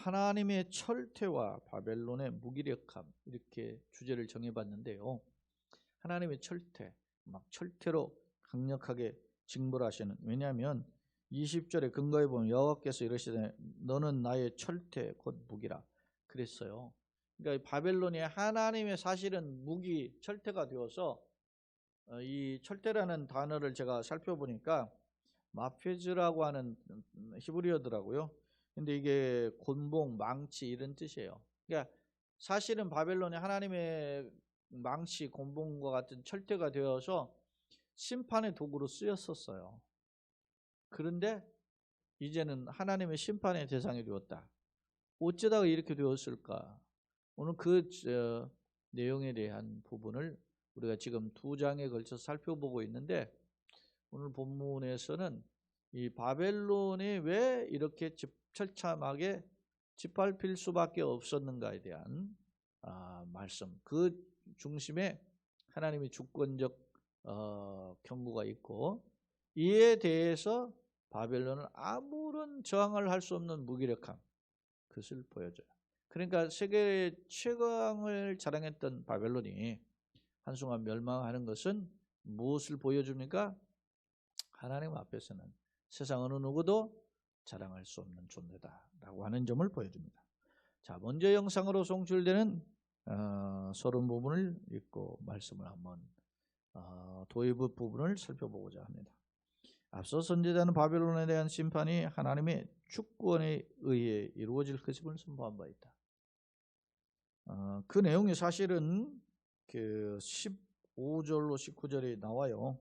하나님의 철퇴와 바벨론의 무기력함, 이렇게 주제를 정해봤는데요. 하나님의 철퇴, 막 철퇴로 강력하게 징벌하시는, 왜냐하면 20절에 근거해 보면 여호와께서 이러시되 너는 나의 철퇴 곧 무기라 그랬어요. 그러니까 바벨론이 하나님의 사실은 무기, 철퇴가 되어서 이 철퇴라는 단어를 제가 살펴보니까 마페즈라고 하는 히브리어더라고요. 근데 이게 곤봉, 망치 이런 뜻이에요. 그러니까 사실은 바벨론이 하나님의 망치, 곤봉과 같은 철퇴가 되어서 심판의 도구로 쓰였었어요. 그런데 이제는 하나님의 심판의 대상이 되었다. 어쩌다가 이렇게 되었을까? 오늘 그 내용에 대한 부분을 우리가 지금 2장에 걸쳐서 살펴보고 있는데, 오늘 본문에서는 이 바벨론이 왜 이렇게 처참하게 짓밟힐 수밖에 없었는가에 대한 말씀, 그 중심에 하나님의 주권적 경고가 있고, 이에 대해서 바벨론은 아무런 저항을 할 수 없는 무기력함, 그것을 보여줘요. 그러니까 세계 최강을 자랑했던 바벨론이 한순간 멸망하는 것은 무엇을 보여줍니까? 하나님 앞에서는 세상 어느 누구도 자랑할 수 없는 존재다라고 하는 점을 보여줍니다. 자, 먼저 영상으로 송출되는 서론 부분을 읽고 말씀을 한번 도입부 부분을 살펴보고자 합니다. 앞서 선지자는 바벨론에 대한 심판이 하나님의 주권에 의해 이루어질 것임을 선포한 바 있다. 그 내용이 사실은 그 15절로 19절에 나와요.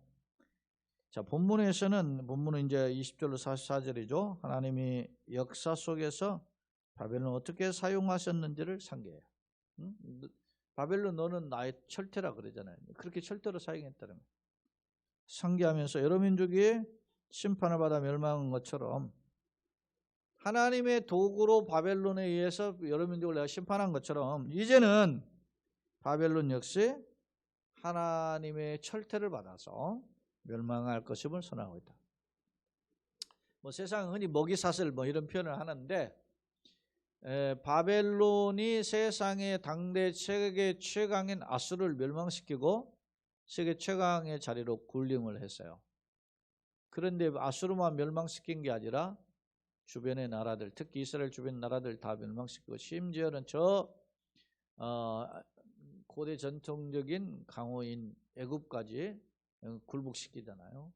자, 본문은 이제 20절로 44절이죠. 하나님이 역사 속에서 바벨론 어떻게 사용하셨는지를 상기해요. 바벨론 너는 나의 철퇴라 그러잖아요. 그렇게 철퇴로 사용했다는 거예요. 상기하면서 여러 민족이 심판을 받아 멸망한 것처럼, 하나님의 도구로 바벨론에 의해서 여러 민족을 내가 심판한 것처럼, 이제는 바벨론 역시 하나님의 철퇴를 받아서 멸망할 것임을 선언하고 있다. 세상 흔히 먹이사슬 이런 표현을 하는데, 바벨론이 세상의 당대 세계 최강인 아수르를 멸망시키고 세계 최강의 자리로 군림을 했어요. 그런데 아수르만 멸망시킨 게 아니라 주변의 나라들, 특히 이스라엘 주변 나라들 다 멸망시키고, 심지어는 고대 전통적인 강호인 애굽까지 굴복시키잖아요.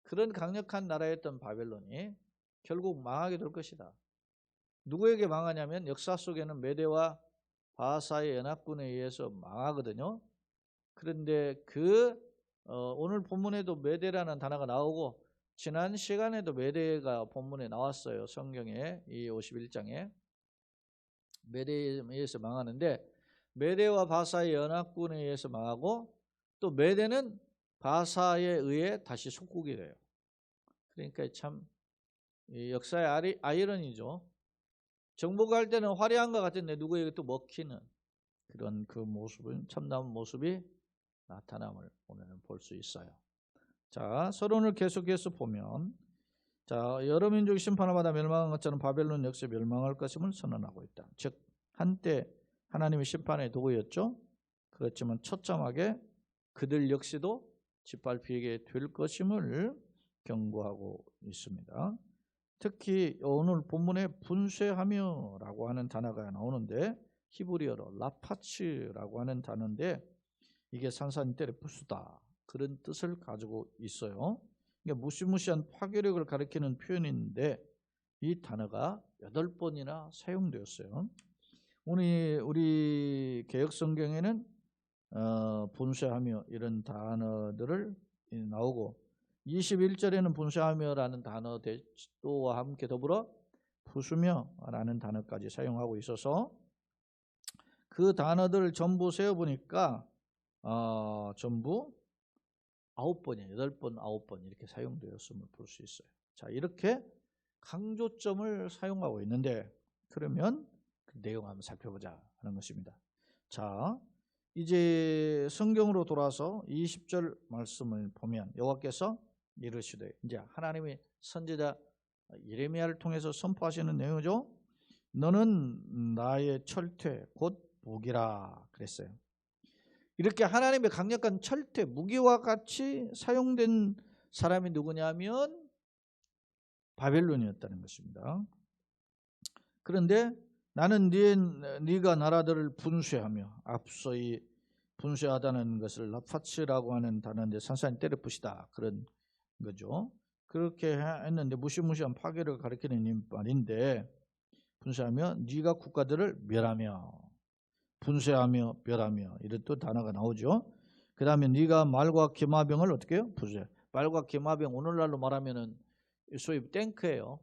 그런 강력한 나라였던 바벨론이 결국 망하게 될 것이다. 누구에게 망하냐면 역사 속에는 메대와 바하사의 연합군에 의해서 망하거든요. 그런데 오늘 본문에도 메대라는 단어가 나오고, 지난 시간에도 메대가 본문에 나왔어요. 성경에 이 51장에 메대에 의해서 망하는데, 메대와 바하사의 연합군에 의해서 망하고, 또 메대는 바하사에 의해 다시 속국이 돼요. 그러니까 참 역사의 아이러니죠. 정복할 을 때는 화려한 것 같은데 누구에게 또 먹히는 그런 그 모습은, 참다운 모습이 나타남을 오늘은 볼 수 있어요. 자, 서론을 계속해서 보면, 자, 여러 민족이 심판을 받아 멸망한 것처럼 바벨론 역시 멸망할 것임을 선언하고 있다. 즉 한때 하나님의 심판의 도구였죠. 그렇지만 처참하게 그들 역시도 짓밟히게 될 것임을 경고하고 있습니다. 특히 오늘 본문에 분쇄하며라고 하는 단어가 나오는데, 히브리어로 라파츠라고 하는 단어인데, 이게 산산이 때려 부수다, 그런 뜻을 가지고 있어요. 그러니까 무시무시한 파괴력을 가리키는 표현인데, 이 단어가 8번이나 사용되었어요. 우리 개역성경에는 분쇄하며 이런 단어들을 나오고, 21절에는 분쇄하며라는 단어와 함께 더불어 부수며라는 단어까지 사용하고 있어서, 그 단어들을 전부 세어보니까 전부 9번이에요. 8번, 9번 이렇게 사용되었음을 볼 수 있어요. 자, 이렇게 강조점을 사용하고 있는데, 그러면 그 내용 한번 살펴보자 하는 것입니다. 자, 이제 성경으로 돌아서 20절 말씀을 보면, 여호와께서 이르시되, 이제 하나님의 선지자 예레미야를 통해서 선포하시는 내용이죠. 너는 나의 철퇴 곧 무기라 그랬어요. 이렇게 하나님의 강력한 철퇴, 무기와 같이 사용된 사람이 누구냐면 바벨론이었다는 것입니다. 그런데 나는 네가 나라들을 분쇄하며, 앞서 이 분쇄하다는 것을 라파츠라고 하는 단어인데 산산이 때려 부시다 그런 거죠. 그렇게 했는데 무시무시한 파괴를 가리키는 말인데, 분쇄하며 네가 국가들을 멸하며, 분쇄하며 멸하며 이런 또 단어가 나오죠. 그 다음에 네가 말과 기마병을 어떻게 해요? 분쇄. 말과 기마병, 오늘날로 말하면은 소위 탱크예요.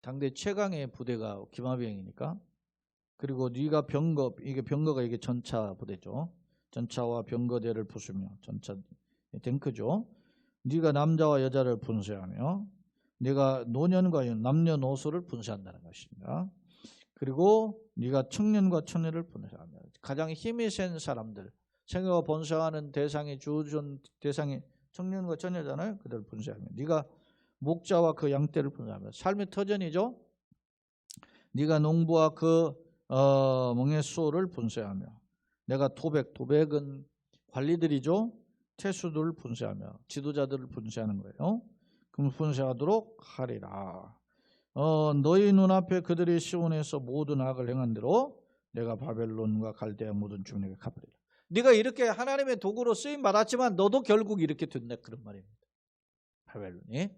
당대 최강의 부대가 기마병이니까. 그리고 네가 병거, 이게 병거가 이게 전차 부대죠. 전차와 병거대를 부수며, 전차 탱크죠. 네가 남자와 여자를 분쇄하며, 네가 노년과 남녀노소를 분쇄한다는 것입니다. 그리고 네가 청년과 처녀를 분쇄하며, 가장 힘이 센 사람들, 생애와 번성하는 대상이, 주전 대상이 청년과 처녀잖아요. 그들을 분쇄하며, 네가 목자와 그 양떼를 분쇄하며, 삶의 터전이죠. 네가 농부와 그 멍에소를 분쇄하며, 내가 도백은 관리들이죠. 태수들을 분쇄하며, 지도자들을 분쇄하는 거예요. 그럼 분쇄하도록 하리라. 너희 눈앞에 그들이 시온에서 모든 악을 행한 대로 내가 바벨론과 갈대아 모든 주민에게 갚으리라. 네가 이렇게 하나님의 도구로 쓰임 받았지만 너도 결국 이렇게 된다 그런 말입니다. 바벨론이.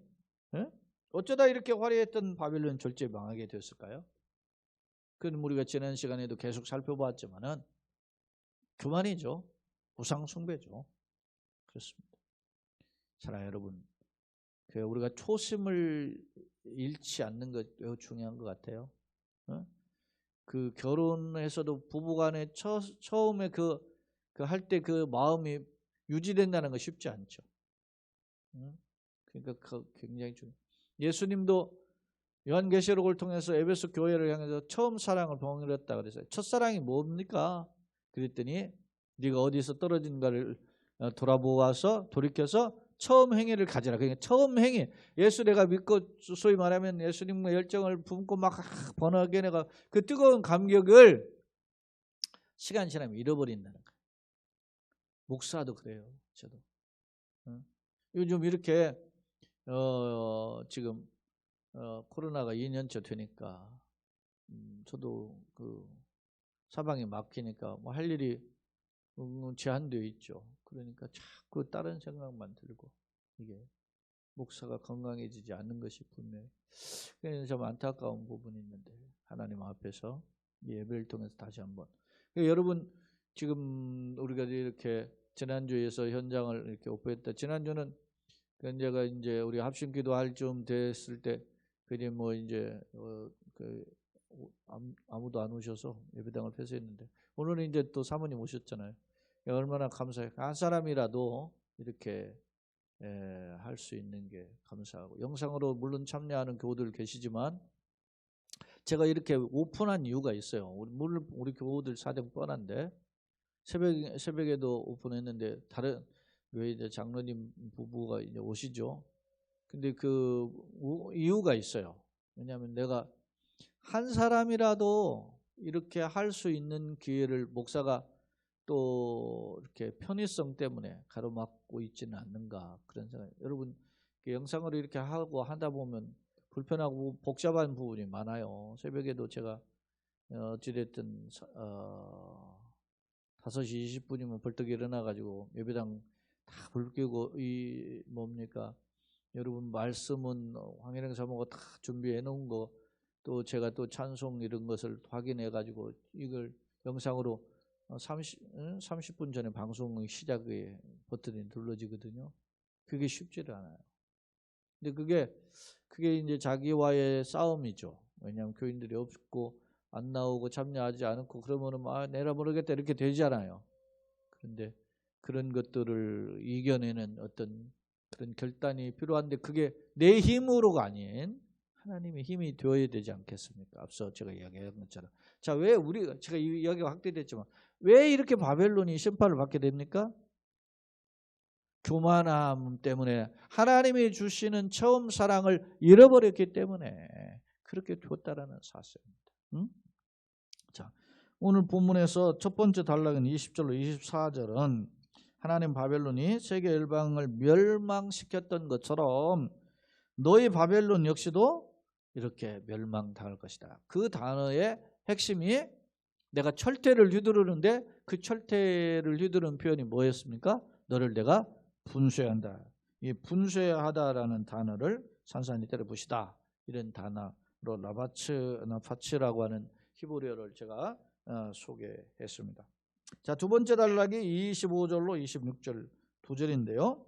예? 어쩌다 이렇게 화려했던 바벨론이 절제 망하게 되었을까요? 그건 우리가 지난 시간에도 계속 살펴보았지만은 교만이죠. 우상 숭배죠. 그렇습니다. 사랑하는 여러분, 우리가 초심을 잃지 않는 것 매우 중요한 것 같아요. 그 결혼해서도 부부간에 처음에 할 때 그 마음이 유지된다는 거 쉽지 않죠. 그러니까 굉장히 중요해요. 예수님도 요한계시록을 통해서 에베소 교회를 향해서 처음 사랑을 봉헌했다 그랬어요. 첫사랑이 뭡니까? 그랬더니 네가 어디서 떨어진가를 돌아보아서 돌이켜서 처음 행위를 가지라. 그러니까 처음 행위. 예수 내가 믿고 소위 말하면 예수님의 열정을 품고 막 번하게 내가 그 뜨거운 감격을 시간 지나면 잃어버린다는 거예요. 목사도 그래요. 저도. 요즘 이렇게 지금 코로나가 2년째 되니까 저도 그 사방이 막히니까 뭐 할 일이 제한되어 있죠. 그러니까 자꾸 다른 생각만 들고 이게 목사가 건강해지지 않는 것이 분명히 그래서 좀 안타까운 부분이 있는데 하나님 앞에서 예배를 통해서 다시 한번 그러니까 여러분 지금 우리가 이렇게 지난주에서 현장을 이렇게 오픈했다. 지난주는 제가 이제 우리 합심 기도할 쯤 됐을 때 그게 뭐 이제 아무도 안 오셔서 예배당을 폐쇄했는데 오늘은 이제 또 사모님 오셨잖아요. 얼마나 감사해요. 한 사람이라도 이렇게 할 수 있는 게 감사하고 영상으로 물론 참여하는 교우들 계시지만 제가 이렇게 오픈한 이유가 있어요. 물론 우리 교우들 사정 뻔한데 새벽에도 오픈했는데 다른 왜 이제 장로님 부부가 이제 오시죠. 근데 그 이유가 있어요. 왜냐하면 내가 한 사람이라도 이렇게 할 수 있는 기회를 목사가 또 이렇게 편의성 때문에 가로막고 있지는 않는가 그런 생각. 여러분 영상으로 이렇게 하고 하다 보면 불편하고 복잡한 부분이 많아요. 새벽에도 제가 어찌됐든 5시 20분이면 벌떡 일어나가지고 예배당 다 불 끄고 이 뭡니까 여러분 말씀은 황혜령 사모가 다 준비해 놓은 거 또 제가 또 찬송 이런 것을 확인해 가지고 이걸 영상으로 30분 전에 방송 시작에 버튼이 눌러지거든요. 그게 쉽지를 않아요. 근데 그게 이제 자기와의 싸움이죠. 왜냐하면 교인들이 없고 안 나오고 참여하지 않고 그러면은 내가 모르겠다 이렇게 되잖아요. 그런데 그런 것들을 이겨내는 어떤 그런 결단이 필요한데 그게 내 힘으로가 아닌 하나님의 힘이 되어야 되지 않겠습니까? 앞서 제가 이야기한 것처럼. 자, 왜 제가 이 이야기가 확대됐지만 왜 이렇게 바벨론이 심판을 받게 됩니까? 교만함 때문에 하나님이 주시는 처음 사랑을 잃어버렸기 때문에 그렇게 되었다라는 사실입니다. 응? 오늘 본문에서 첫 번째 단락인 20절로 24절은 하나님 바벨론이 세계 열방을 멸망시켰던 것처럼 너희 바벨론 역시도 이렇게 멸망당할 것이다. 그 단어의 핵심이 내가 철퇴를 휘두르는데 그 철퇴를 휘두르는 표현이 뭐였습니까? 너를 내가 분쇄한다. 이 분쇄하다라는 단어를 산산히 때려부시다. 이런 단어로 나파츠라고 하는 히브리어를 제가 소개했습니다. 자, 두 번째 단락이 25절로 26절 두 절인데요.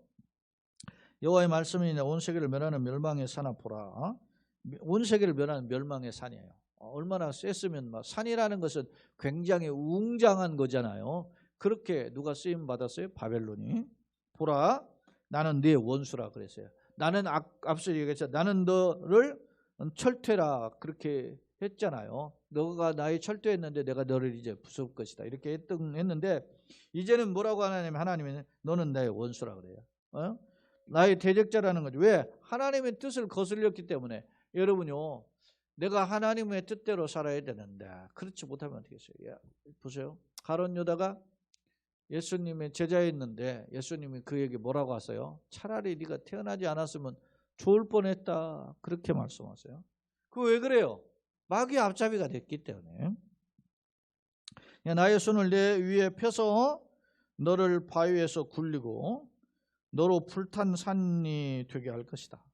여호와의 말씀이 온 세계를 멸하는 멸망의 산아 보라. 온 세계를 멸하는 멸망의 산이에요. 얼마나 셌으면 산이라는 것은 굉장히 웅장한 거잖아요. 그렇게 누가 쓰임 받았어요? 바벨론이. 보라, 나는 네 원수라 그랬어요. 나는 앞서 얘기했죠. 나는 너를 철퇴라 그렇게 했잖아요. 너가 나의 철퇴했는데 내가 너를 이제 부술 것이다. 이렇게 했는데 이제는 뭐라고 하냐면 하나님은 너는 나의 원수라 그래요. 나의 대적자라는 거죠. 왜? 하나님의 뜻을 거슬렸기 때문에. 여러분요, 내가 하나님의 뜻대로 살아야 되는데 그렇지 못하면 어떻게 했어요? 보세요. 가룟 유다가 예수님의 제자였는데 예수님이 그에게 뭐라고 하세요? 차라리 네가 태어나지 않았으면 좋을 뻔했다. 그렇게 말씀하세요. 그거 왜 그래요? 마귀의 앞잡이가 됐기 때문에. 나의 손을 내 위에 펴서 너를 바위에서 굴리고 너로 불탄 산이 되게 할 것이다.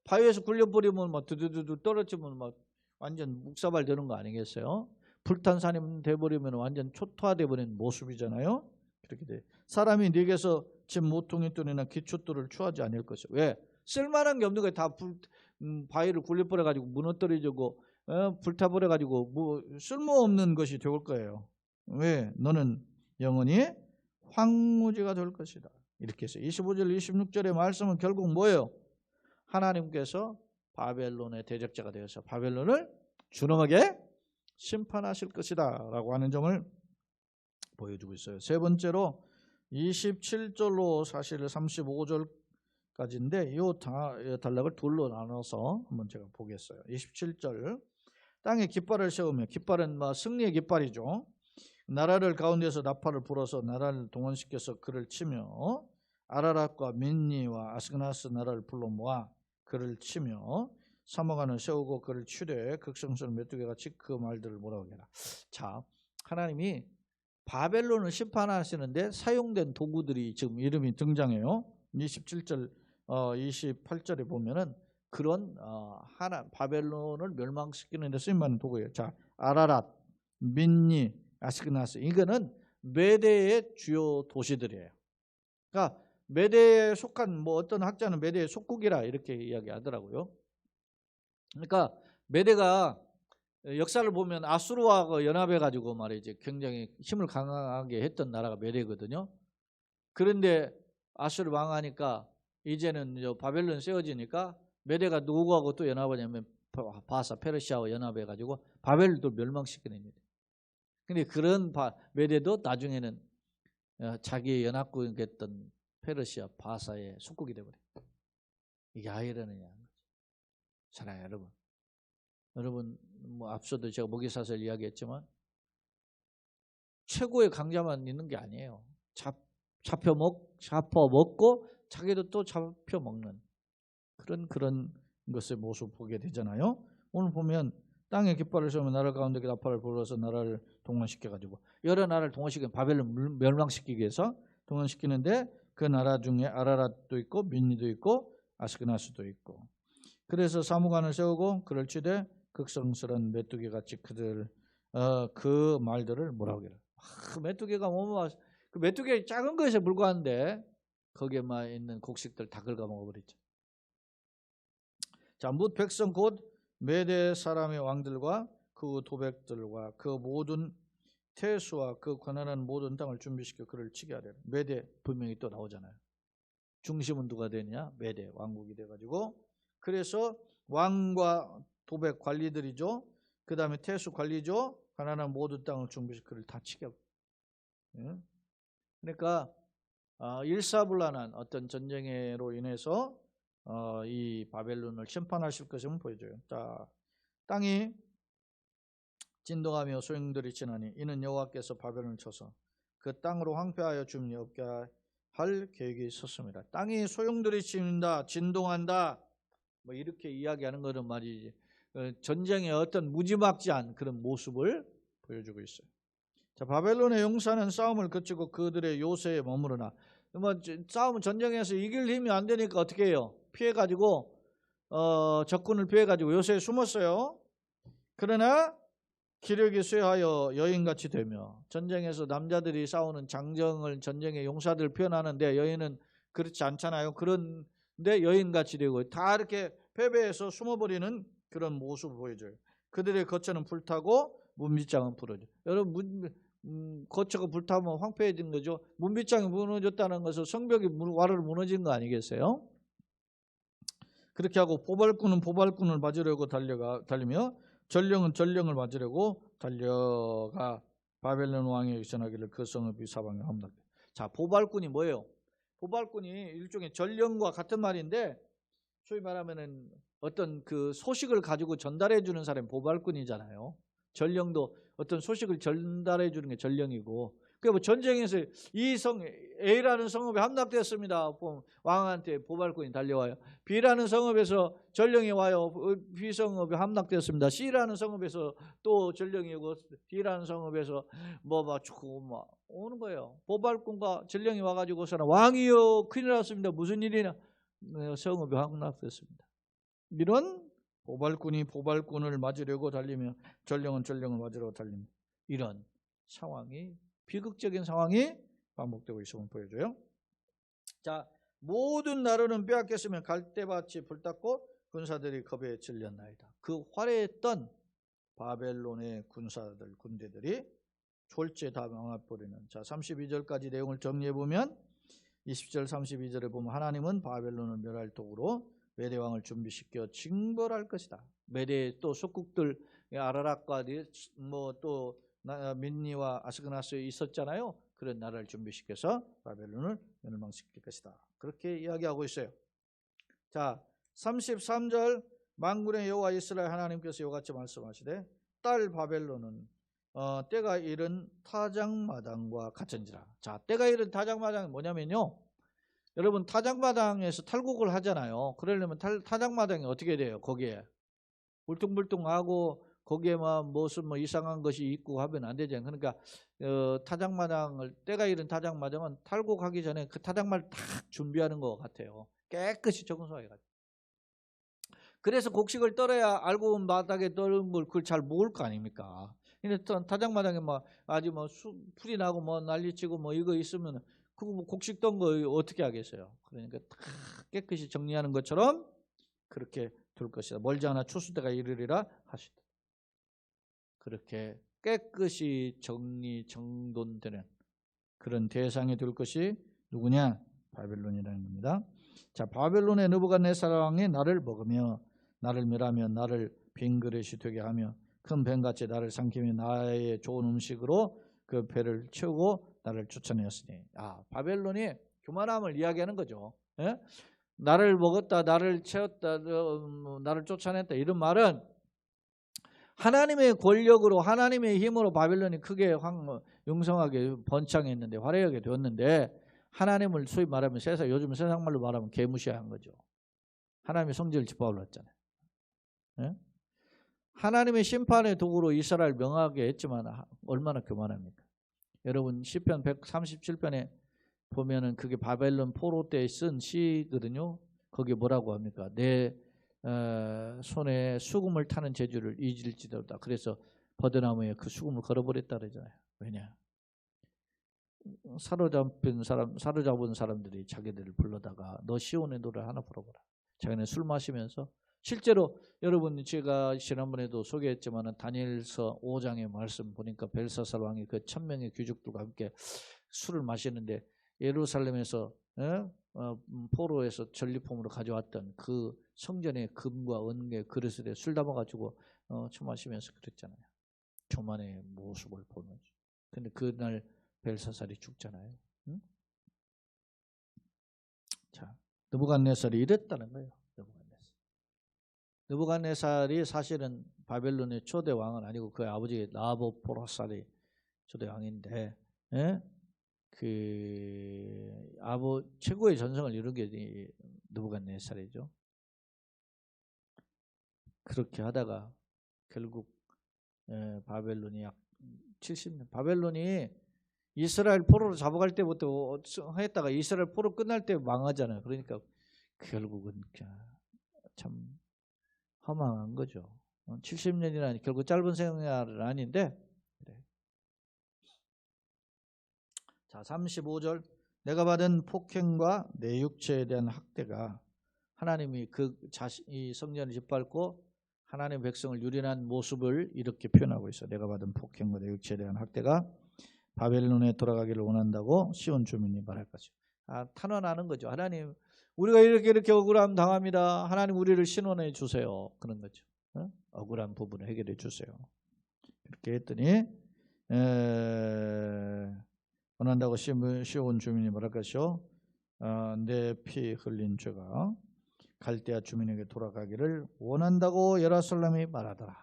바위에서 굴려버리면 막 두두두두 떨어지면 막 완전 묵사발 되는 거 아니겠어요? 불탄 산이 돼버리면 완전 초토화돼버린 모습이잖아요. 그렇게 돼. 사람이 네게서 집 모퉁이돌이나 기초돌을 취하지 않을 것이요. 왜? 쓸만한 게 없는 거예요. 다 바위를 굴려버려가지고 무너뜨려지고 불타버려가지고 뭐 쓸모없는 것이 될 거예요. 왜? 너는 영원히 황무지가 될 것이다. 이렇게 해서 25절 26절의 말씀은 결국 뭐예요? 하나님께서 바벨론의 대적자가 되어서 바벨론을 준엄하게 심판하실 것이다 라고 하는 점을 보여주고 있어요. 세 번째로 27절로 사실 35절까지인데 이 단락을 둘로 나눠서 한번 제가 보겠어요. 27절 땅에 깃발을 세우며, 깃발은 승리의 깃발이죠. 나라를 가운데서 나팔을 불어서 나라를 동원시켜서 그를 치며 아라랏과 민니와 아스그나스 나라를 불러 모아 그를 치며 사모간을 세우고 그를 치되 극성스러운 메뚜기같이 그 말들을 뭐라고 해라. 자, 하나님이 바벨론을 심판하시는데 사용된 도구들이 지금 이름이 등장해요. 27절 28절에 보면은 그런 바벨론을 멸망시키는 데 쓰임받는 도구예요. 자, 아라랏, 민니, 아스그나스, 이거는 메대의 주요 도시들이에요. 그러니까 메대에 속한 어떤 학자는 메대의 속국이라 이렇게 이야기하더라고요. 그러니까 메대가 역사를 보면 아수르와 연합해가지고 말이지 굉장히 힘을 강하게 했던 나라가 메대거든요. 그런데 아수르 망하니까 이제는 바벨론 세워지니까 메대가 누구하고 또 연합하냐면 바사, 페르시아와 연합해가지고 바벨론도 멸망시키는 일이에요. 근데 그런 메대도 나중에는 자기의 연합국이었던 페르시아 바사의 속국이 되버려요. 이게 아이러니한 거죠. 사랑해요, 여러분 앞서도 제가 모기사설 이야기했지만 최고의 강자만 있는 게 아니에요. 잡혀먹고 자기도 또 잡혀먹는 그런 것의 모습 보게 되잖아요. 오늘 보면 땅에 깃발을 세우며 나라 가운데 나팔을 불어서 나라를 동원시켜가지고 여러 나라를 동원시키는 바벨론 멸망시키기 위해서 동원시키는데 그 나라 중에 아라랏도 있고 민니도 있고 아스그나스도 있고 그래서 사무관을 세우고 그를 치되 극성스러운 메뚜기같이 그들 그 말들을 뭐라고 해요? 메뚜기가 그 메뚜기 작은 것에 불과한데 거기에만 있는 곡식들 다 긁어 먹어버리죠. 자, 뭇 백성 곧 메대 사람의 왕들과 그 도백들과 그 모든 태수와 그 권한한 모든 땅을 준비시켜 그를 치게 하려. 메대 분명히 또 나오잖아요. 중심은 누가 되느냐? 메대 왕국이 돼가지고 그래서 왕과 도백 관리들이죠. 그 다음에 태수 관리죠. 가난한 모든 땅을 준비시켜 그를 다 치게 하고. 그러니까 일사불란한 어떤 전쟁으로 인해서 이 바벨론을 심판하실 것임을 보여줘요. 자, 땅이 진동하며 소용돌이 치나니 이는 여호와께서 바벨론을 쳐서 그 땅으로 황폐하여 줌이 없게 할 계획이 있었습니다. 땅이 소용돌이 친다, 진동한다, 뭐 이렇게 이야기하는 것은 말이지 전쟁의 어떤 무지막지한 그런 모습을 보여주고 있어요. 자, 바벨론의 용사는 싸움을 거치고 그들의 요새에 머무르나 뭐 싸움 전쟁에서 이길 힘이 안 되니까 어떻게 해요? 피해가지고 적군을 피해가지고 요새에 숨었어요. 그러나 기력이 쇠하여 여인같이 되며, 전쟁에서 남자들이 싸우는 장정을 전쟁의 용사들 표현하는데 여인은 그렇지 않잖아요. 그런데 여인같이 되고 다 이렇게 패배해서 숨어버리는 그런 모습을 보여줘요. 그들의 거처는 불타고 문빗장은 부러져. 여러분 거처가 불타면 황폐해진 거죠. 문빗장이 무너졌다는 것은 성벽이 와르르 무너진 거 아니겠어요? 그렇게 하고 보발꾼은 보발꾼을 맞으려고 달리며 전령은 전령을 맞으려고 달려가 바벨론 왕의 유선하기를 그 성읍이 사방에 함락돼. 자, 보발꾼이 뭐예요? 보발꾼이 일종의 전령과 같은 말인데 소위 말하면은 어떤 그 소식을 가지고 전달해 주는 사람이 보발꾼이잖아요. 전령도 어떤 소식을 전달해 주는 게 전령이고, 그 뭐 전쟁에서 이 성 A라는 성읍에 함락되었습니다. 왕한테 보발꾼이 달려와요. B라는 성읍에서 전령이 와요. B 성읍에 함락되었습니다. C라는 성읍에서 또 전령이 오고 D라는 성읍에서 뭐 오는 거예요. 보발꾼과 전령이 와가지고서는 왕이요 큰일 났습니다. 무슨 일이냐? 성읍에 함락됐습니다. 이런 보발꾼이 보발꾼을 맞으려고 달리며 전령은 전령을 맞으려고 달리며, 이런 상황이, 비극적인 상황이 반복되고 있음을 보여줘요. 자, 모든 나라는 빼앗겼으면 갈대밭이 불탔고 군사들이 겁에 질렸나이다. 그 화려했던 바벨론의 군대들이 졸지에 다 망해버리는. 자, 32절까지 내용을 정리해보면 20절 32절에 보면 하나님은 바벨론을 멸할 도구로 메대 왕을 준비시켜 징벌할 것이다. 메대의 또 속국들 아라락과 뭐 또 민니와 아스그나스에 있었잖아요. 그런 나라를 준비시켜서 바벨론을 멸망시킬 것이다. 그렇게 이야기하고 있어요. 자, 33절 만군의 여호와 이스라엘 하나님께서 이같이 말씀하시되 딸 바벨론은 때가 이른 타작마당과 같은지라. 자, 때가 이른 타작마당이 뭐냐면요, 여러분 타작마당에서 탈곡을 하잖아요. 그러려면 타작마당이 어떻게 돼요? 거기에 울퉁불퉁하고 거기에 무슨 이상한 것이 있고 하면 안 되잖아요. 그러니까 타작마당을, 때가 이른 타작마당은 탈곡하기 전에 그 타작마를 딱 준비하는 것 같아요. 깨끗이 정돈하게 가지고. 그래서 곡식을 떨어야 알고 온 바닥에 떨은 걸 그걸 잘 모을 거 아닙니까? 근데 타작마당에 아주 풀이 나고 난리치고 이거 있으면 그거 곡식 떤 거 어떻게 하겠어요? 그러니까 다 깨끗이 정리하는 것처럼 그렇게 둘 것이다. 멀지 않아 추수때가 이르리라 하시다. 그렇게 깨끗이 정돈되는 그런 대상이 될 것이 누구냐? 바벨론이라는 겁니다. 자, 바벨론의 느부갓네살 왕이 나를 먹으며 나를 멸하며 나를 빈 그릇이 되게 하며 큰 뱀같이 나를 삼키며 나의 좋은 음식으로 그 배를 채우고 나를 쫓아내었으니. 바벨론이 교만함을 이야기하는 거죠. 예? 나를 먹었다, 나를 채웠다, 나를 쫓아냈다, 이런 말은 하나님의 권력으로, 하나님의 힘으로 바벨론이 크게 용성하게 번창했는데, 화려하게 되었는데, 하나님을 소위 말하면 요즘 세상 말로 말하면 개무시한 거죠. 하나님의 성질을 짓밟았잖아요. 예? 하나님의 심판의 도구로 이스라엘 명하게 했지만 얼마나 교만합니까? 여러분 시편 137편에 보면은 그게 바벨론 포로 때 쓴 시거든요. 거기에 뭐라고 합니까? 내 손에 수금을 타는 재주를 잊을지도다. 그래서 버드나무에 그 수금을 걸어버렸다 그러잖아요. 왜냐? 사로잡은 사람들이 자기들을 불러다가 너 시온의 노래 하나 불러보라. 자기는 술 마시면서, 실제로 여러분 제가 지난번에도 소개했지만 다니엘서 5장의 말씀 보니까 벨사살 왕이 그 1000명의 귀족들과 함께 술을 마시는데 예루살렘에서 포로에서 전리품으로 가져왔던 그 성전의 금과 은의 그릇에 술 담아가지고 술 마시면서 그랬잖아요. 교만의 모습을 보면서. 근데 그날 벨사살이 죽잖아요. 응? 자, 느부갓네살이 이랬다는 거예요. 느부갓네살이 사실은 바벨론의 초대 왕은 아니고 그의 아버지 나보포라살이 초대 왕인데, 예? 최고의 전성을 이룬 게 느부갓네살이죠. 그렇게 하다가 결국 바벨론이 약 70년, 바벨론이 이스라엘 포로로 잡아갈 때부터 했다가 이스라엘 포로 끝날 때 망하잖아요. 그러니까 결국은 참 허망한 거죠. 70년이나 결국 짧은 생활은 아닌데. 그래. 자, 35절. 내가 받은 폭행과 내 육체에 대한 학대가, 하나님이 이 성전을 짓밟고 하나님의 백성을 유린한 모습을 이렇게 표현하고 있어. 내가 받은 폭행과 내 육체에 대한 학대가 바벨론에 돌아가기를 원한다고 시온 주민이 말할 것이죠. 탄원하는 거죠. 하나님, 우리가 이렇게 억울함 당합니다. 하나님, 우리를 신원해 주세요. 그런 거죠. 억울한 부분을 해결해 주세요. 그렇게 했더니 원한다고 시온 주민이 말할 것이요. 내 피 흘린 죄가 갈대아 주민에게 돌아가기를 원한다고 예루살렘이 말하더라.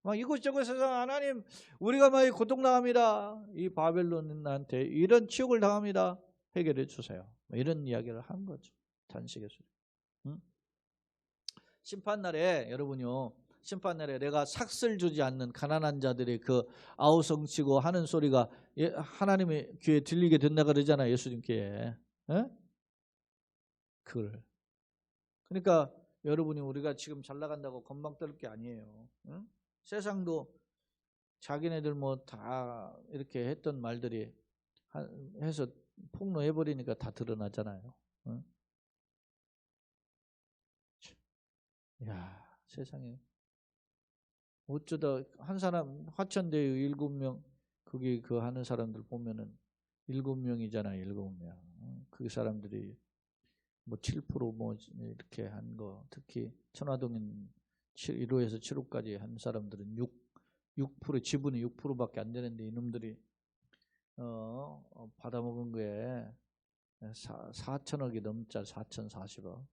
막 이곳저곳에서 하나님, 우리가 막 고통당합니다. 이 바벨론한테 이런 치욕을 당합니다. 해결해 주세요. 이런 이야기를 한 거죠. 탄식의 소리. 심판날에, 여러분요, 심판날에 내가 삭슬 주지 않는 가난한 자들의 그 아우성치고 하는 소리가 하나님의 귀에 들리게 된다 그러잖아요. 예수님께. 그걸. 그러니까 여러분이, 우리가 지금 잘 나간다고 건방 떨 게 아니에요. 세상도 자기네들 뭐 다 이렇게 했던 말들이 해서 폭로해버리니까 다 드러나잖아요. 야, 세상에. 어쩌다 한 사람, 화천대유 7명, 거기 하는 사람들 보면은 7명이잖아요. 7명. 그 사람들이 뭐 7% 뭐 이렇게 한 거, 특히 천화동인 1호에서 7호까지 한 사람들은 6% 지분이 6%밖에 안 되는데, 이놈들이 받아먹은 거에 4천억이 넘자. 4,040억.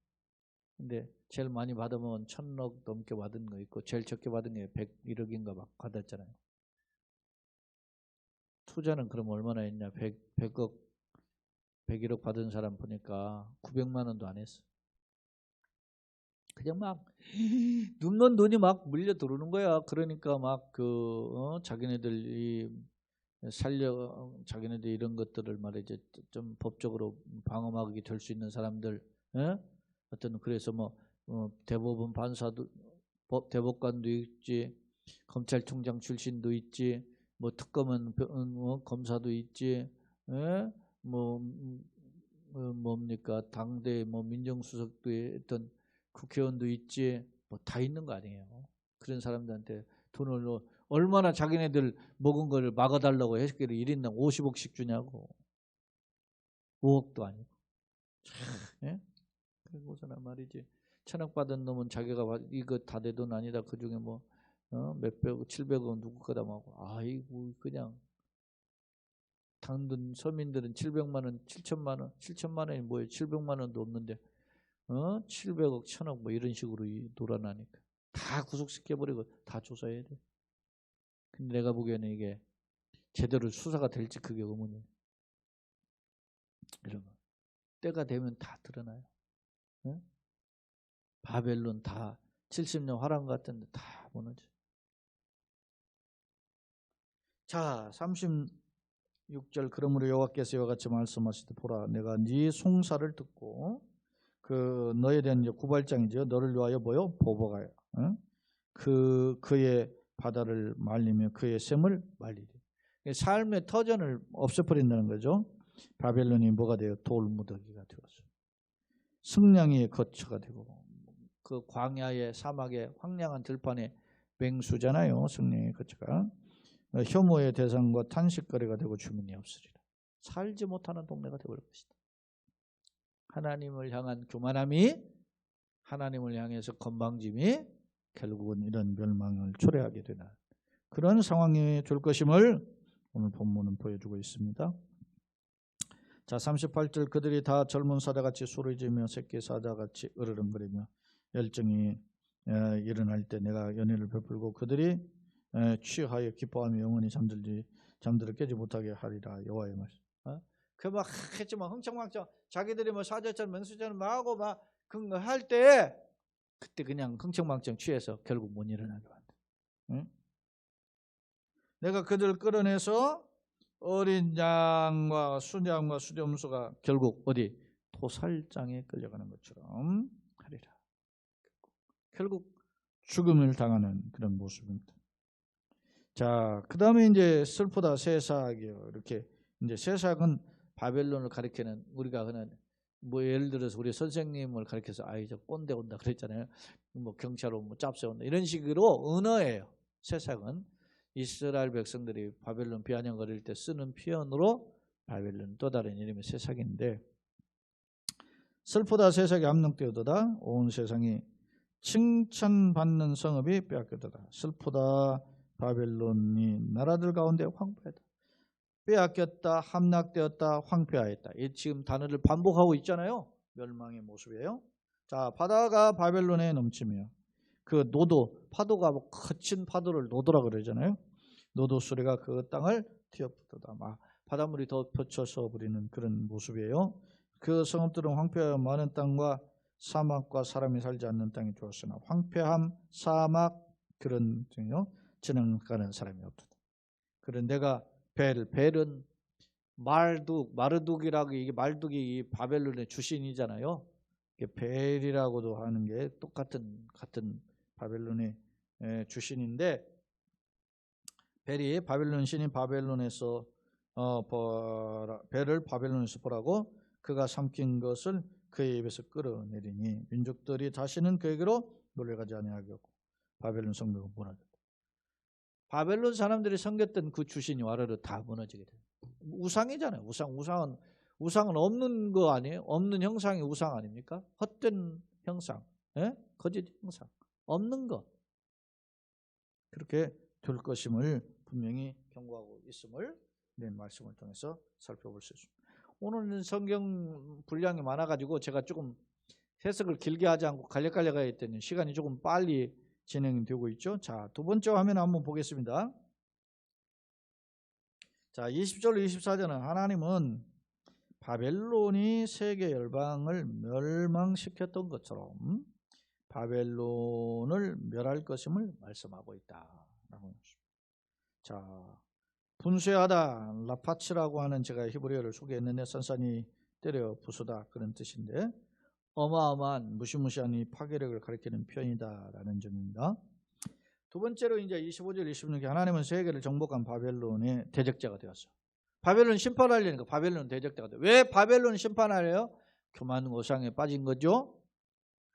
근데 제일 많이 받으면 1,000억 넘게 받은 거 있고, 제일 적게 받은 게 101억인가 막 받았잖아요. 투자는 그럼 얼마나 했냐? 100억, 101억 받은 사람 보니까 900만 원도 안 했어. 그냥 막 눈먼 돈이 막 물려 들어오는 거야. 그러니까 막 자기네들이 자기네들 이런 것들을 말이죠, 좀 법적으로 방어막이 될 수 있는 사람들, 어떤, 그래서 뭐 대법원 판사도, 대법관도 있지, 검찰총장 출신도 있지, 뭐 특검은 검사도 있지, 뭡니까, 당대 뭐 민정수석도 했던 국회의원도 있지, 뭐 다 있는 거 아니에요. 그런 사람들한테 돈을 얼마나 자기네들 먹은 걸 막아달라고 했길래 1인당 50억씩 주냐고. 5억도 아니고. 예? 그러고서는 말이지, 1,000억 받은 놈은 자기가 이거 다 내 돈 아니다. 그 중에 뭐 몇백억, 700억 누구 거다 하고. 아이고, 그냥 당든 서민들은 700만 원, 7천만 원, 7천만 원이 뭐예요? 700만 원도 없는데 700억, 1,000억 뭐 이런 식으로 돌아나니까 다 구속시켜버리고 다 조사해야 돼. 근데 내가 보기에는 이게 제대로 수사가 될지 그게 의문이에요. 이런 거. 때가 되면 다 드러나요. 바벨론 다 70년 화랑 같은데 다 무너져. 자, 36절. 그러므로 여호와께서 이와 같이 말씀하시되, 보라, 내가 네 송사를 듣고 너에 대한 이제 구발장이죠. 너를 위하여 보복하여 그의 바다를 말리며 그의 샘을 말리리. 삶의 터전을 없애버린다는 거죠. 바벨론이 뭐가 돼요? 돌무더기가 되었어요. 승냥이의 거처가 되고, 그 광야의 사막의 황량한 들판에 맹수잖아요. 승냥이의 거처가. 혐오의 대상과 탄식거리가 되고 주민이 없으리라. 살지 못하는 동네가 되어버릴 것이다. 하나님을 향한 교만함이, 하나님을 향해서 건방짐이 결국은 이런 멸망을 초래하게 되는 그런 상황이 될 것임을 오늘 본문은 보여주고 있습니다. 자, 38절. 그들이 다 젊은 사자같이 소리지며 새끼 사자같이 으르렁거리며 열정이 일어날 때 내가 연회를 베풀고 그들이 취하여 기뻐하며 영원히 잠들어 깨지 못하게 하리라. 여호와의 말씀. 그막 했지만 흥청망청 자기들이 뭐 사제처럼 맹수처럼 막 하고 막 그거 할 때 그때 그냥 흥청망청 취해서 결국 못 일어나게 만든. 응? 내가 그들을 끌어내서 어린 양과 순양과 수렴수가 결국 어디 토살장에 끌려가는 것처럼 하리라. 결국 죽음을 당하는 그런 모습입니다. 자, 그 다음에 이제 슬프다 새싹이요. 이렇게 이제 새싹은 바벨론을 가리키는 우리가 흔한 뭐 예를 들어서 우리 선생님을 가리켜서 아이 저 꼰대 온다 그랬잖아요. 뭐 경찰 오면 뭐 짭새 온다 이런 식으로 은어예요. 새싹은 이스라엘 백성들이 바벨론 비아냥거릴 때 쓰는 표현으로 바벨론 또 다른 이름이 새싹인데 슬프다 새싹이 함락되어도다 온 세상이 칭찬받는 성읍이 빼앗겼도다. 슬프다 바벨론이 나라들 가운데 황폐하다. 빼앗겼다, 함락되었다, 황폐하였다. 이 지금 단어를 반복하고 있잖아요. 멸망의 모습이에요. 자, 바다가 바벨론에 넘치며 그 노도, 파도가 뭐 거친 파도를 노도라 그러잖아요. 노도 소리가 그 땅을 뒤엎도다. 막 바닷물이 더 덮쳐서 버리는 그런 모습이에요. 그 성읍들은 황폐하여 많은 땅과 사막과 사람이 살지 않는 땅이 되었으나 황폐함, 사막 그런 중요 지나가는 사람이 없다. 그런 내가 벨은 마르둑이라고 이게 말뚝이 바벨론의 주신이잖아요. 벨이라고도 하는 게 같은 바벨론의 주신인데 벨이 바벨론 신이 바벨론에서 벨을 바벨론에서 보라고 그가 삼킨 것을 그의 입에서 끌어내리니 민족들이 다시는 그에게로 놀래가지 아니하겠고 바벨론 성벽은 무너졌다. 바벨론 사람들이 섬겼던 그 주신이 와르르 다 무너지게 돼요. 우상이잖아요. 우상은 없는 거 아니에요? 없는 형상이 우상 아닙니까? 헛된 형상, 거짓 형상, 없는 것. 그렇게 될 것임을 분명히 경고하고 있음을 이런 말씀을 통해서 살펴볼 수 있습니다. 오늘은 성경 분량이 많아가지고 제가 조금 해석을 길게 하지 않고 갈려가 했더니 시간이 조금 빨리 진행되고 있죠. 자, 두 번째 화면 한번 보겠습니다. 자, 20절 24절은 하나님은 바벨론이 세계 열방을 멸망시켰던 것처럼 바벨론을 멸할 것임을 말씀하고 있다라고. 자, 분쇄하다 라파츠라고 하는 제가 히브리어를 소개했는데 산산이 때려 부수다 그런 뜻인데 어마어마한 무시무시한 이 파괴력을 가리키는 표현이다라는 점입니다. 두 번째로 이제 25절 26절 하나님은 세계를 정복한 바벨론의 대적자가 되었어. 바벨론 심판하려니까 바벨론 대적자가 돼. 왜 바벨론 심판하래요? 교만 우상에 빠진 거죠.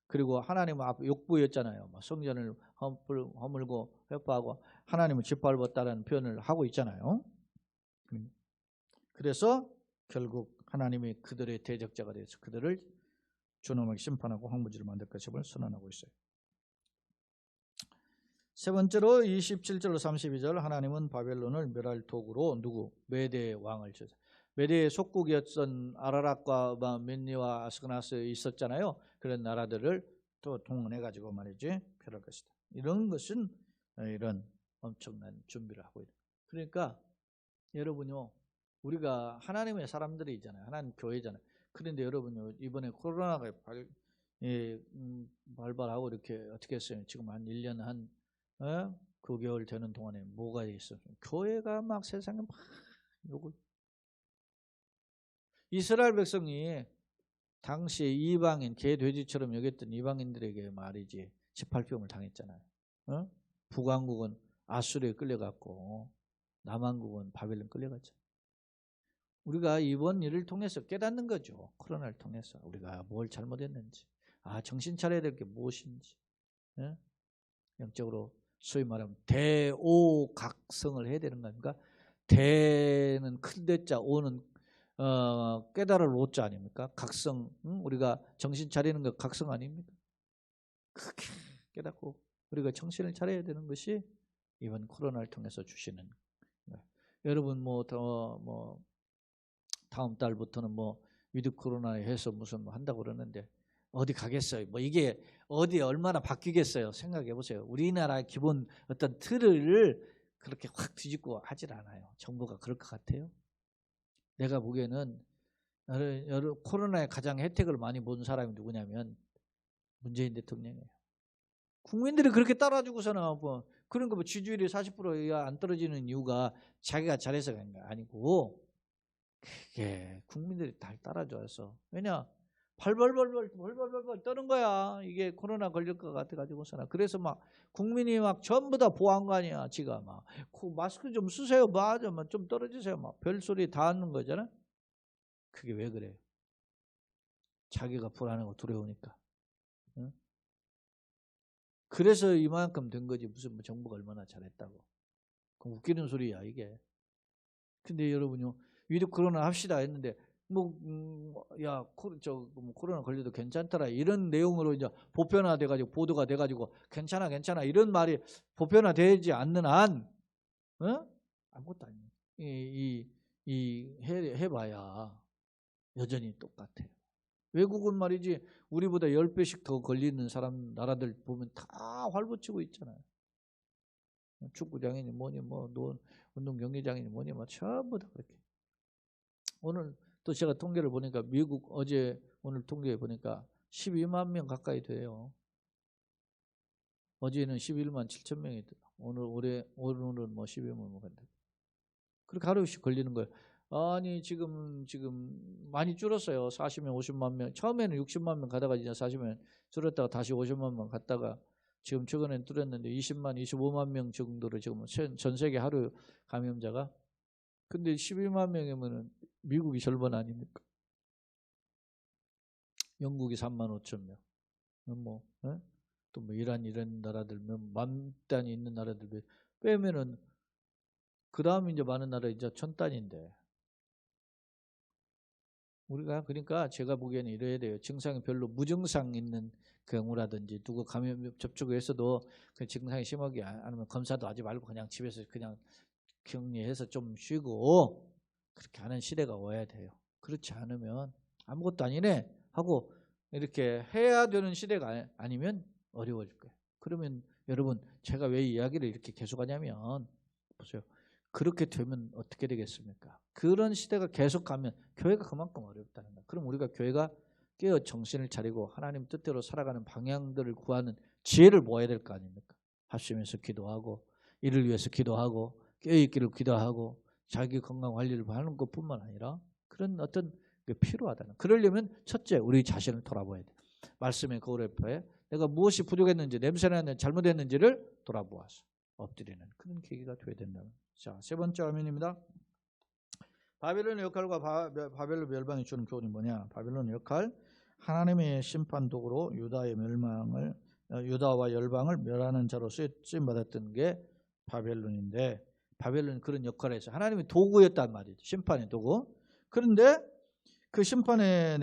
그리고 하나님은 욕부였잖아요. 성전을 허물고 회파하고 하나님을 짓밟았다는 표현을 하고 있잖아요. 그래서 결국 하나님이 그들의 대적자가 되어서 그들을 존엄하게 심판하고 황무지를 만들 것임을 선언하고 있어요. 세 번째로 27절로 32절 하나님은 바벨론을 멸할 도구로 메대의 왕을 주셨어요. 메대의 속국이었던 아라락과 멘니와 아스그나스 있었잖아요. 그런 나라들을 또 동원해가지고 말이지 멸할 것이다. 이런 것은 이런 엄청난 준비를 하고 있다. 그러니까 여러분요, 우리가 하나님의 사람들이잖아요. 하나님 교회잖아요. 그런데 여러분요, 이번에 코로나가 발발하고 이렇게 어떻게 했어요? 지금 한 1년 한 9개월 되는 동안에 뭐가 있어요? 교회가 막 세상에 막 욕을. 이스라엘 백성이 당시에 이방인, 개, 돼지처럼 여겼던 이방인들에게 말이지 18병을 당했잖아요. 북왕국은 아수르에 끌려갔고 남왕국은 바벨론 끌려갔죠. 우리가 이번 일을 통해서 깨닫는 거죠. 코로나를 통해서 우리가 뭘 잘못했는지, 정신 차려야 될 게 무엇인지, 영적으로 소위 말하면 대오각성을 해야 되는 겁니까? 대는 큰 대자, 오는 깨달을 오자 아닙니까? 각성, 우리가 정신 차리는 거 각성 아닙니까? 크게 깨닫고 우리가 정신을 차려야 되는 것이 이번 코로나를 통해서 주시는 거예요. 여러분 다음 달부터는 위드 코로나에 해서 무슨 한다고 그러는데 어디 가겠어요? 뭐 이게 어디 얼마나 바뀌겠어요? 생각해 보세요. 우리나라의 기본 어떤 틀을 그렇게 확 뒤집고 하질 않아요. 정부가 그럴 것 같아요. 내가 보기에는 코로나에 가장 혜택을 많이 본 사람이 누구냐면 문재인 대통령이에요. 국민들이 그렇게 따라주고서는 뭐 그런 거 뭐 지지율이 40%가 안 떨어지는 이유가 자기가 잘해서 그런 게 아니고 그게 국민들이 다 따라줘서. 왜냐? 벌벌 떠는 거야. 이게 코로나 걸릴 것 같아가지고서는. 그래서 막 국민이 막 전부 다 보안관이야. 지가 막 마스크 좀 쓰세요. 맞아. 좀 떨어지세요. 막 별소리 다 하는 거잖아. 그게 왜 그래요? 자기가 불안하고 두려우니까. 응? 그래서 이만큼 된 거지. 무슨 뭐 정부가 얼마나 잘했다고. 그럼 웃기는 소리야 이게. 근데 여러분요, 위드 코로나 합시다 했는데 야 코로나 걸려도 괜찮더라 이런 내용으로 이제 보편화돼가지고 보도가 돼가지고 괜찮아 이런 말이 보편화되지 않는 한 아무것도 아니에요. 해봐야 여전히 똑같아요. 외국은 말이지 우리보다 10배씩 더 걸리는 나라들 보면 다 활보치고 있잖아요. 축구장이니 뭐니 운동 경기장이니 뭐니 전부 다 그렇게. 오늘 또 제가 통계를 보니까 미국 오늘 통계 보니까 12만 명 가까이 돼요. 어제는 11만 7천 명이 돼요. 오늘은 뭐 12만 명 간다. 그렇게 하루씩 걸리는 거예요. 아니 지금 많이 줄었어요. 40명 50만 명. 처음에는 60만 명 가다가 이제 40명 줄었다가 다시 50만 명 갔다가 지금 최근에 뚫었는데 20만 25만 명 정도로 지금 전 세계 하루 감염자가. 근데 12만 명이면은 미국이 절반 아닙니까? 영국이 3만 5천 명. 또 뭐 이란 이런 나라들 만 단위 있는 나라들 빼면은 그 다음 이제 많은 나라 이제 1000단위인데. 우리가 그러니까 제가 보기에는 이래야 돼요. 증상이 별로 무증상 있는 경우라든지 누구 감염 접촉을 했어도 그 증상이 심하게 아니면 검사도 하지 말고 그냥 집에서 그냥 격리해서 좀 쉬고 그렇게 하는 시대가 와야 돼요. 그렇지 않으면 아무것도 아니네 하고 이렇게 해야 되는 시대가 아니면 어려워질 거예요. 그러면 여러분 제가 왜 이야기를 이렇게 계속하냐면 보세요. 그렇게 되면 어떻게 되겠습니까? 그런 시대가 계속 가면 교회가 그만큼 어렵다는 거예요. 그럼 우리가 교회가 깨어 정신을 차리고 하나님 뜻대로 살아가는 방향들을 구하는 지혜를 모아야 될 거 아닙니까? 합심해서 기도하고 이를 위해서 기도하고 깨어있기를 기도하고 자기 건강 관리를 하는 것뿐만 아니라 그런 어떤 게 필요하다는. 그러려면 첫째 우리 자신을 돌아봐야 돼. 말씀의 거울 앞에 내가 무엇이 부족했는지 냄새나는 잘못했는지를 돌아보아서 엎드리는 그런 계기가 되어야 된다는. 자, 세 번째 화면입니다. 바벨론의 역할과 바벨론 멸망이 주는 교훈이 뭐냐? 바벨론의 역할, 하나님의 심판 도구로 유다와 열방을 멸하는 자로 쓰임 받았던 게 바벨론인데, 바벨론이 그런 역할을 해서 하나님의 도구였단 말이죠. 심판의 도구. 그런데 그 심판의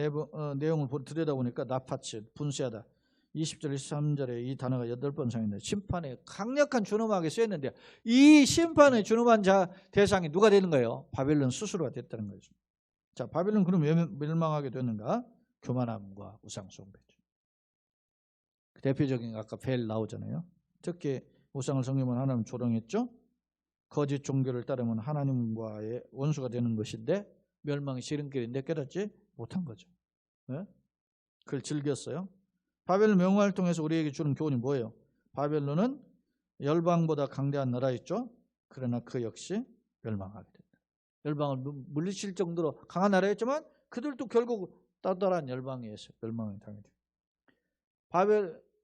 내용을 들여다보니까 나파츠, 분쇄하다. 20절, 23절에 이 단어가 8번 사용했는데 심판에 강력한 준엄하게 쓰였는데 이 심판에 준엄한 대상이 누가 되는 거예요? 바벨론 스스로가 됐다는 거죠. 자, 바벨론 그럼 왜 멸망하게 됐는가? 교만함과 우상숭배죠. 대표적인 아까 벨 나오잖아요. 특히 우상을 섬기면 하나님 조롱했죠. 거짓 종교를 따르면 하나님과의 원수가 되는 것인데 멸망의 지름길인데 깨닫지 못한 거죠. 네? 그걸 즐겼어요. 바벨론 명화를 통해서 우리에게 주는 교훈이 뭐예요? 바벨론은 열방보다 강대한 나라였죠. 그러나 그 역시 멸망하게 된다. 열방을 물리칠 정도로 강한 나라였지만 그들도 결국 따뜻한 열방에서 멸망을 당했죠.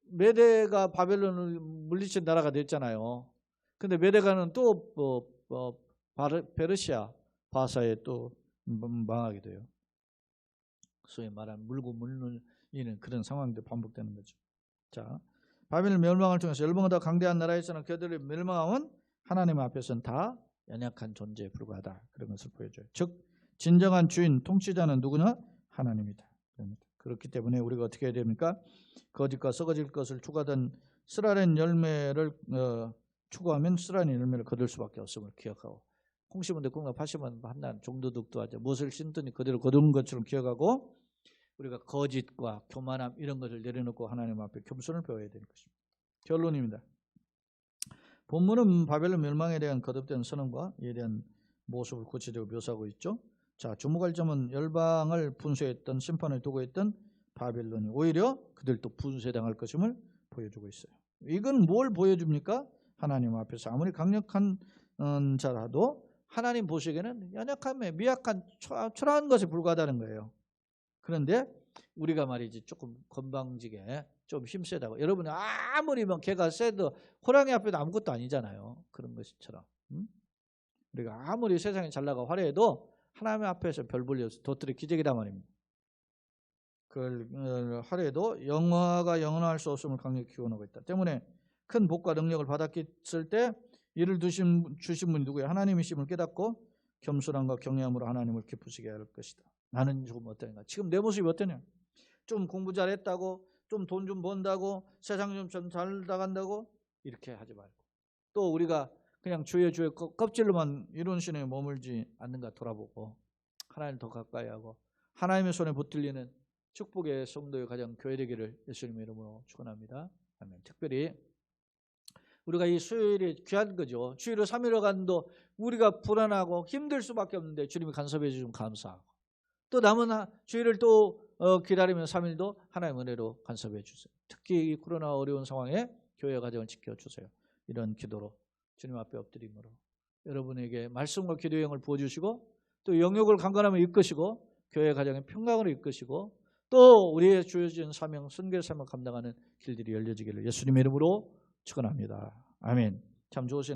메대가 바벨론을 물리친 나라가 됐잖아요. 근데 메대가는 또 페르시아 바사에 또 망하게 돼요. 소위 말하는 물고 물리는 그런 상황들이 반복되는 거죠. 자, 바벨론 멸망을 통해서 열방보다 강대한 나라에서는 그들의 멸망은 하나님 앞에서는 다 연약한 존재에 불과하다. 그런 것을 보여줘요. 즉 진정한 주인, 통치자는 누구냐? 하나님이다. 그렇기 때문에 우리가 어떻게 해야 됩니까? 거짓과 썩어질 것을 추구하던 쓰라린 열매를 추구하면 쓰라린 열매를 거둘 수밖에 없음을 기억하고, 홍심은 대콩과 파심은 한난 종도둑도 하죠. 무엇을 심더니 그대로 거두는 것처럼 기억하고, 우리가 거짓과 교만함 이런 것을 내려놓고 하나님 앞에 겸손을 배워야 되는 것입니다. 결론입니다. 본문은 바벨론 멸망에 대한 거듭된 선언과 이에 대한 모습을 구체적으로 묘사하고 있죠. 자, 주목할 점은 열방을 분쇄했던 심판을 도구했던 바벨론이 오히려 그들도 분쇄당할 것임을 보여주고 있어요. 이건 뭘 보여줍니까? 하나님 앞에서 아무리 강력한 자라도 하나님 보시기에는 연약함에 미약한 초라한 것에 불과하다는 거예요. 그런데 우리가 말이지 조금 건방지게 좀 힘세다고, 여러분이 아무리 개가 세도 호랑이 앞에도 아무것도 아니잖아요. 그런 것처럼 우리가 아무리 세상에 잘나가 화려해도 하나님 앞에서 별 볼려서 도토리 기적이다 말입니다. 그걸 하려도 영화가 영원할 수 없음을 강력히 기원하고 있다. 때문에 큰 복과 능력을 받았을 때 이를 주신 분이 누구야? 하나님이심을 깨닫고 겸손함과 경외함으로 하나님을 기쁘시게 할 것이다. 나는 조금 어떠냐? 지금 내 모습이 어떠냐? 좀 공부 잘했다고, 좀 돈 좀 번다고, 세상 좀 잘 나간다고 이렇게 하지 말고, 또 우리가 그냥 주의 껍질로만 이룬 신에 머물지 않는가 돌아보고 하나님 더 가까이 하고 하나님의 손에 붙들리는 축복의 성도의 가정 교회 되기를 예수님의 이름으로 축원합니다. 아멘. 특별히 우리가 이 수요일이 귀한 거죠. 주일로 3일을 간도 우리가 불안하고 힘들 수밖에 없는데 주님이 간섭해 주시면 감사하고, 또 남은 주일을 또 기다리면 3일도 하나님의 은혜로 간섭해 주세요. 특히 이 코로나 어려운 상황에 교회 가정을 지켜주세요. 이런 기도로 주님 앞에 엎드림으로 여러분에게 말씀과 기도의 영을 부어주시고, 또 영역을 강건하며 이끄시고 교회 가정의 평강으로 이끄시고, 또 우리의 주어진 사명, 선교의 사명을 감당하는 길들이 열려지기를 예수님의 이름으로 축원합니다. 아멘. 참 좋으신